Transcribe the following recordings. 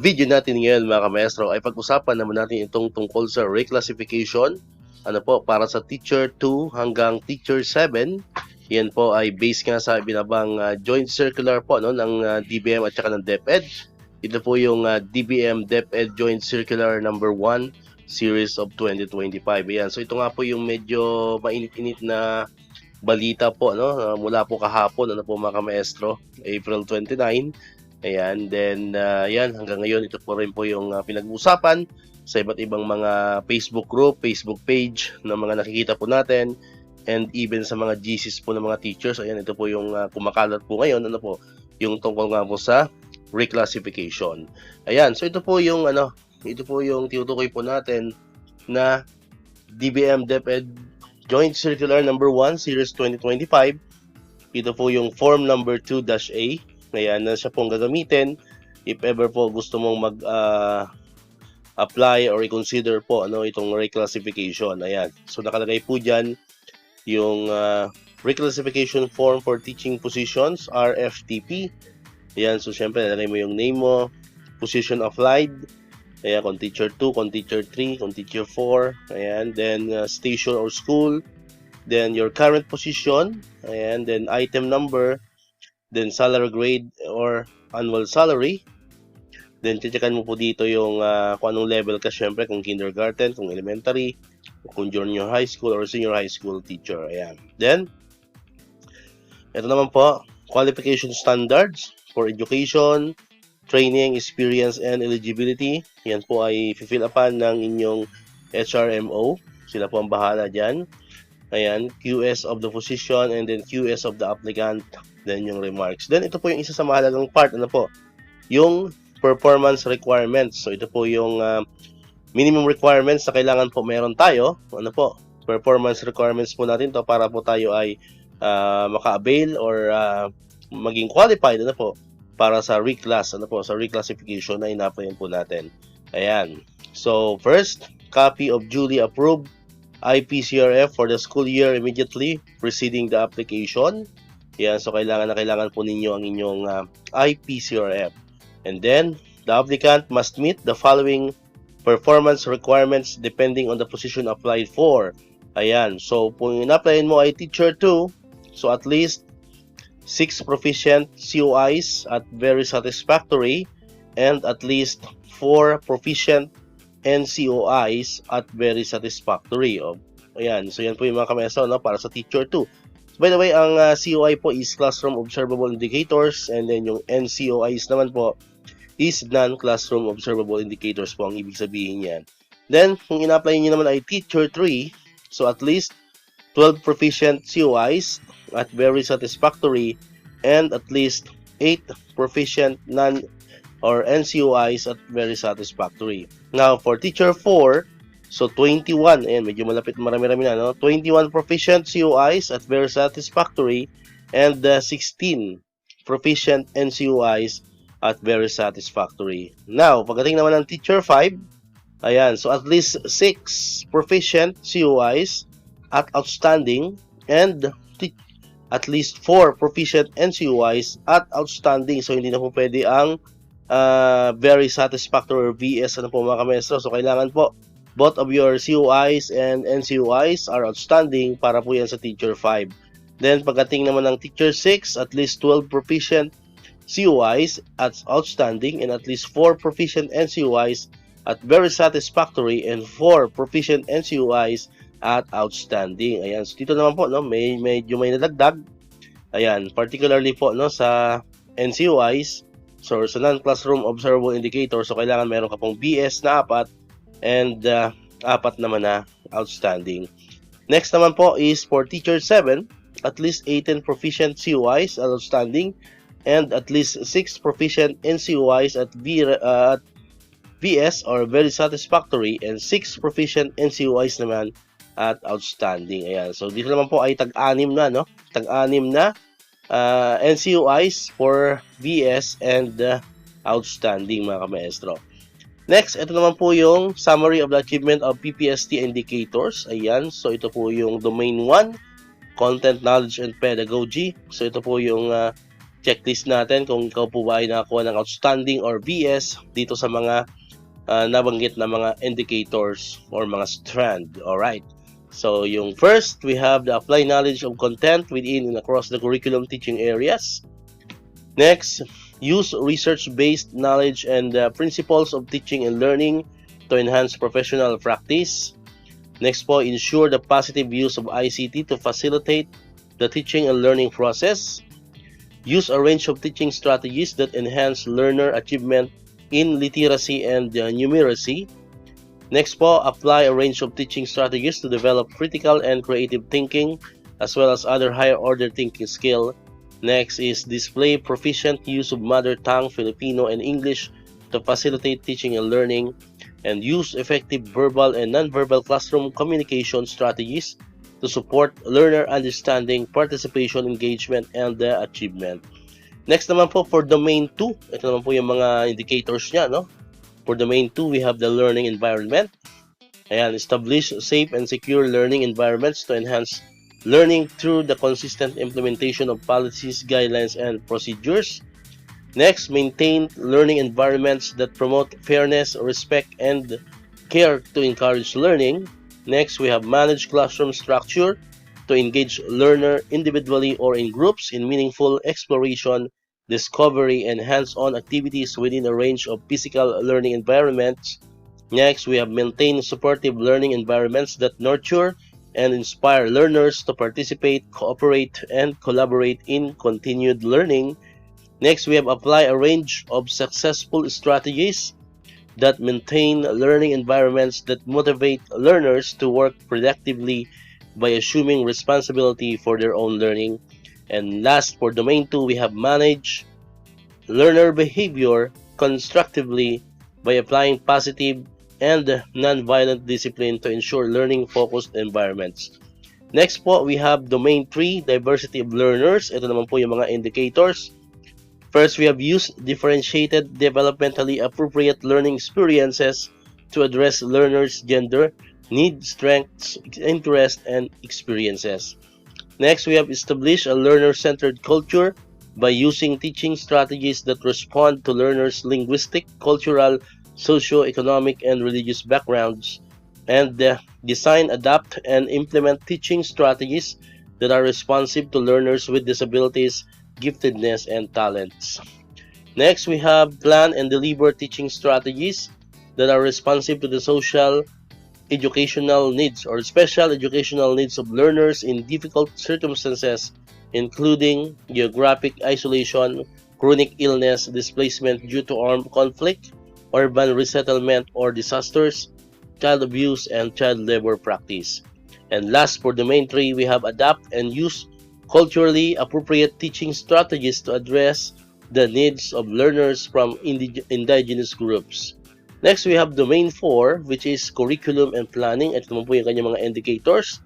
video natin ngayon mga ka-maestro ay pag-usapan naman natin itong tungkol sa reclassification. Ano po, para sa Teacher 2 hanggang Teacher 7. Yan po ay based nga sa binabang joint circular po no, ng DBM at saka ng DepEd. Ito po yung DBM DepEd Joint Circular number 1 Series of 2025. Ayan. So ito nga po yung medyo mainit-init na balita po no, mula po kahapon ano po mga ka-maestro, April 29. Ayan, then yan, hanggang ngayon ito po rin po yung pinag-uusapan sa iba't ibang mga Facebook group, Facebook page na mga nakikita po natin, and even sa mga GCs po ng mga teachers. Ayan, ito po yung kumakalat po ngayon, ano po, yung tungkol nga po sa reclassification. Ayan, so ito po yung tinutukoy po natin na DBM DepEd Joint Circular number 1 Series 2025. Ito po yung form number 2-A. Ayan, na siya pong gagamitin if ever po gusto mong mag-apply or i-consider po itong reclassification. Ayan. So nakalagay po dyan yung reclassification form for teaching positions, RFTP. Ayan, so syempre nalagay mo yung name mo, position applied. Ayan, kung teacher 2, kung teacher 3, kung teacher 4. Ayan, then station or school. Then your current position. Ayan, then item number. Then salary grade or annual salary. Then checkan mo po dito yung kung anong level ka, syempre kung kindergarten, kung elementary, kung junior high school or senior high school teacher. Ayan. Then ito naman po, qualification standards for education, training, experience, and eligibility. Yan po ay fill upan ng inyong HRMO. Sila po ang bahala dyan. Ayan, QS of the position and then QS of the applicant. Then yung remarks. Then ito po yung isa sa mahalagang part, ano po, yung performance requirements. So ito po yung minimum requirements na kailangan po meron tayo. Ano po, performance requirements po natin to para po tayo ay maka-avail or maging qualified po para sa sa reclassification na ina-applyan po natin. Ayan. So first, copy of duly approved IPCRF for the school year immediately preceding the application. Yan, so kailangan po ninyo ang inyong IPCRF. And then, the applicant must meet the following performance requirements depending on the position applied for. Ayan, so kung in-applyin mo ay teacher 2, so at least 6 proficient COIs at very satisfactory, and at least 4 proficient NCOIs at very satisfactory. Ayan, so yan po yung mga ka-maestro para sa teacher 2. By the way, ang COI po is Classroom Observable Indicators, and then yung NCOIs naman po is Non-Classroom Observable Indicators po ang ibig sabihin yan. Then, kung in-apply nyo naman ay Teacher 3, so at least 12 proficient COIs at very satisfactory, and at least 8 proficient or NCOIs at very satisfactory. Now, for Teacher 4, so 21, ayan, medyo malapit, marami-rami na, no? 21 proficient COIs at very satisfactory, and 16 proficient NCOIs at very satisfactory. Now, pagdating naman ng teacher 5, ayan, so at least 6 proficient COIs at outstanding, and at least 4 proficient NCOIs at outstanding. So, hindi na po pwede ang very satisfactory or VS po mga ka-maestro. So, kailangan po both of your COIs and NCOIs are outstanding para po yan sa teacher 5. Then, pagdating naman ng teacher 6, at least 12 proficient COIs at outstanding, and at least 4 proficient NCOIs at very satisfactory, and 4 proficient NCOIs at outstanding. Ayan, so dito naman po, no, medyo may nadagdag. Ayan, particularly po, no, sa NCOIs, so sa non-classroom observable indicator, so kailangan meron ka pong BS na 4, and 4 naman na outstanding. Next naman po is for teacher 7, at least 18 proficient COIs at outstanding, and at least 6 proficient NCOIs at VS or very satisfactory, and 6 proficient NCOIs naman at outstanding. Ayan, so dito naman po ay tag-anim na, no? Tag-anim na NCOIs for VS and outstanding mga ka-maestro. Next, ito naman po yung summary of the achievement of PPST indicators. Ayan, so ito po yung domain 1, content, knowledge, and pedagogy. So ito po yung checklist natin kung ikaw po ba ay nakakuha ng outstanding or BS dito sa mga nabanggit na mga indicators or mga strand. Alright. So, yung first, we have the apply knowledge of content within and across the curriculum teaching areas. Next, use research-based knowledge and principles of teaching and learning to enhance professional practice. Next po, ensure the positive use of ICT to facilitate the teaching and learning process. Use a range of teaching strategies that enhance learner achievement in literacy and numeracy. Next po, apply a range of teaching strategies to develop critical and creative thinking as well as other higher order thinking skill. Next is display proficient use of mother tongue, Filipino, and English to facilitate teaching and learning, and use effective verbal and nonverbal classroom communication strategies to support learner understanding, participation, engagement, and achievement. Next naman po for domain 2, ito naman po yung mga indicators niya, no? For domain 2, we have the learning environment. Ayan, establish safe and secure learning environments to enhance learning through the consistent implementation of policies, guidelines, and procedures. Next, maintain learning environments that promote fairness, respect, and care to encourage learning. Next, we have managed classroom structure to engage learner individually or in groups in meaningful exploration, discovery, and hands-on activities within a range of physical learning environments. Next, we have maintained supportive learning environments that nurture and inspire learners to participate, cooperate, and collaborate in continued learning. Next, we have applied a range of successful strategies that maintain learning environments that motivate learners to work productively by assuming responsibility for their own learning. And last, for domain 2, we have managed learner behavior constructively by applying positive and non-violent discipline to ensure learning-focused environments. Next po, we have domain 3, diversity of learners. Ito naman po yung mga indicators. First, we have used differentiated, developmentally appropriate learning experiences to address learners' gender, needs, strengths, interests, and experiences. Next, we have established a learner-centered culture by using teaching strategies that respond to learners' linguistic, cultural, socio-economic, and religious backgrounds, and design, adapt, and implement teaching strategies that are responsive to learners with disabilities, giftedness, and talents. Next, we have plan and deliver teaching strategies that are responsive to the social, educational needs or special educational needs of learners in difficult circumstances, including geographic isolation, chronic illness, displacement due to armed conflict, urban resettlement or disasters, child abuse, and child labor practice. And last, for domain 3, we have adapt and use culturally appropriate teaching strategies to address the needs of learners from indigenous groups. Next, we have domain 4, which is curriculum and planning. Ito naman po yung kanyang mga indicators.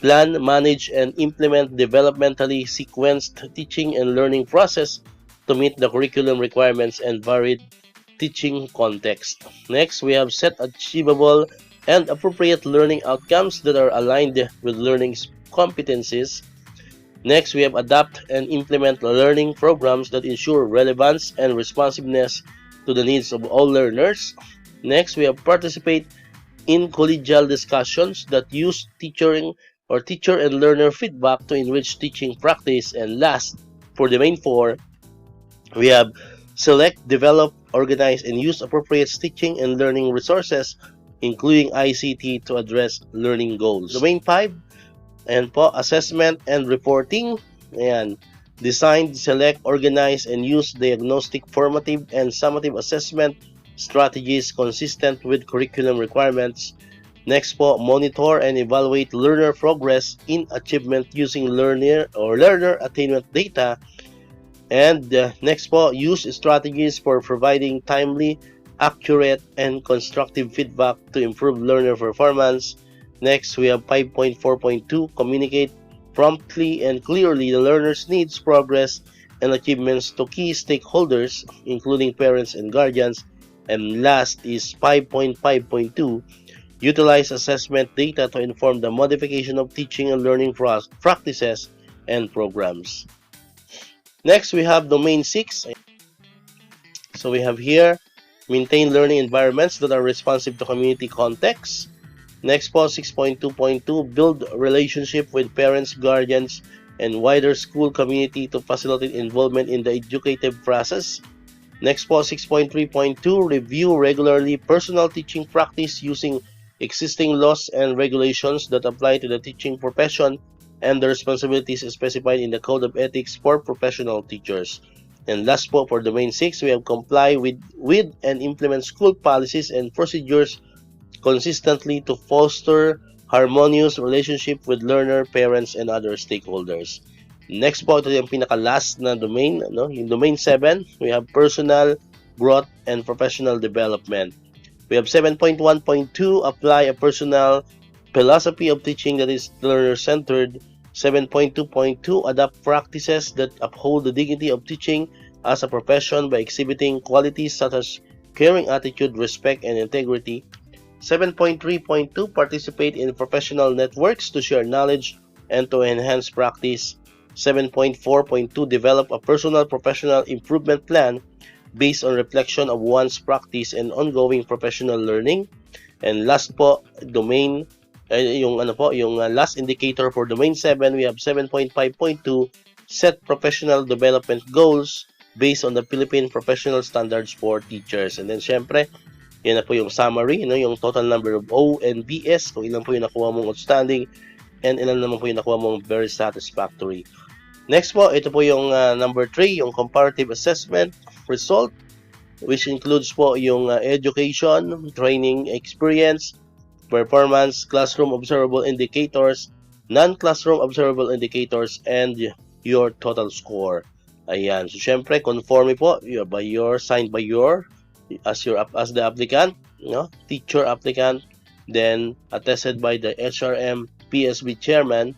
Plan, manage, and implement developmentally sequenced teaching and learning process to meet the curriculum requirements and varied teaching context. Next, we have set achievable and appropriate learning outcomes that are aligned with learning competencies. Next, we have adapt and implement learning programs that ensure relevance and responsiveness to the needs of all learners. Next, we have participate in collegial discussions that use teacher and learner feedback to enrich teaching practice. And last, for domain 4, we have select, develop, organize, and use appropriate teaching and learning resources, including ICT, to address learning goals. Domain 5, and po, assessment and reporting. Ayan. Design, select, organize, and use diagnostic, formative, and summative assessment strategies consistent with curriculum requirements. Next po, monitor and evaluate learner progress in achievement using learner attainment data. And next po, use strategies for providing timely, accurate, and constructive feedback to improve learner performance. Next, we have 5.4.2, communicate promptly and clearly the learner's needs, progress, and achievements to key stakeholders, including parents and guardians. And last is 5.5.2, utilize assessment data to inform the modification of teaching and learning practices and programs. Next, we have domain 6. So we have here, maintain learning environments that are responsive to community context. Next po, 6.2.2, build relationship with parents, guardians, and wider school community to facilitate involvement in the educative process. Next po, 6.3.2, review regularly personal teaching practice using existing laws and regulations that apply to the teaching profession and the responsibilities specified in the Code of Ethics for professional teachers. And last po, for domain 6, we have comply with and implement school policies and procedures consistently to foster harmonious relationship with learner, parents, and other stakeholders. Next po, ito yung pinaka-last na domain, no? Yung domain 7, we have personal growth and professional development. We have 7.1.2, apply a personal philosophy of teaching that is learner-centered. 7.2.2, adopt practices that uphold the dignity of teaching as a profession by exhibiting qualities such as caring attitude, respect, and integrity. 7.3.2, participate in professional networks to share knowledge and to enhance practice. 7.4.2, develop a personal professional improvement plan based on reflection of one's practice and ongoing professional learning. And last po, domain, yung last indicator for domain 7, we have 7.5.2, set professional development goals based on the Philippine Professional Standards for Teachers. And then syempre, yan na po yung summary, yung total number of O and BS, kung ilan po yung nakuha mong outstanding, and ilan naman po yung nakuha mong very satisfactory. Next po, ito po yung number 3, yung comparative assessment result, which includes po yung education, training experience, performance, classroom observable indicators, non-classroom observable indicators, and your total score. Ayan. So, syempre, conforme po signed by your as the applicant, teacher applicant, then attested by the HRM PSB chairman.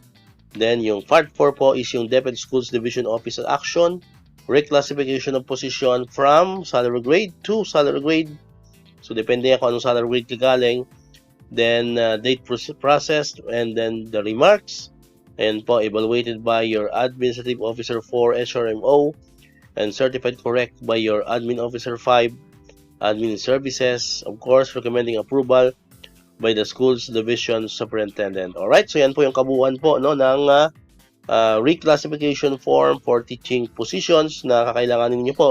Then yung part 4 po is yung DepEd Schools Division Office Action, reclassification of position from salary grade to salary grade. So depende kung anong salary grade kagaling. Then date processed, and then the remarks, and po evaluated by your administrative officer 4 HRMO, and certified correct by your admin officer 5 admin services, of course, recommending approval by the school's division superintendent. Alright, so yan po yung kabuuan po ng reclassification form for teaching positions na kakailanganin niyo po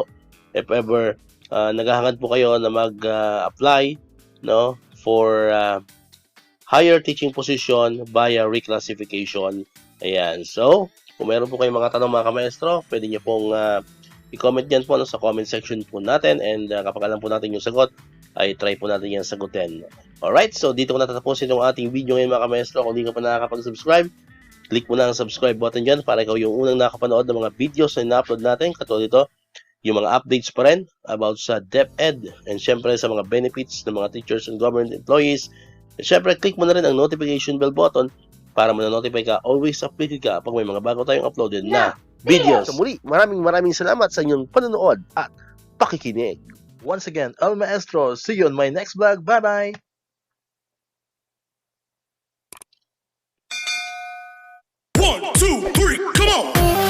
if ever naghahangad po kayo na mag-apply for higher teaching position via reclassification. Ayan, so kung meron po kayong mga tanong mga ka-maestro, pwede niyo pong i-comment yan po sa comment section po natin, and kapag alam po natin yung sagot, ay try po natin yan sagutin. Alright, so dito ko natatapusin yung ating video ngayon mga ka-maestro. Kung di ka pa nakakapag-subscribe, click mo na ang subscribe button dyan para ikaw yung unang nakapanood ng mga videos na ina-upload natin. Katulad ito, yung mga updates pa rin about sa DepEd, and syempre sa mga benefits ng mga teachers and government employees. And syempre, click mo na rin ang notification bell button para ma-notify ka, always updated ka pag may mga bago tayong uploaded na videos. So muli, maraming salamat sa inyong panonood at pakikinig. Once again, El Maestro. See you on my next vlog. Bye-bye! 1, 2, 3, come on!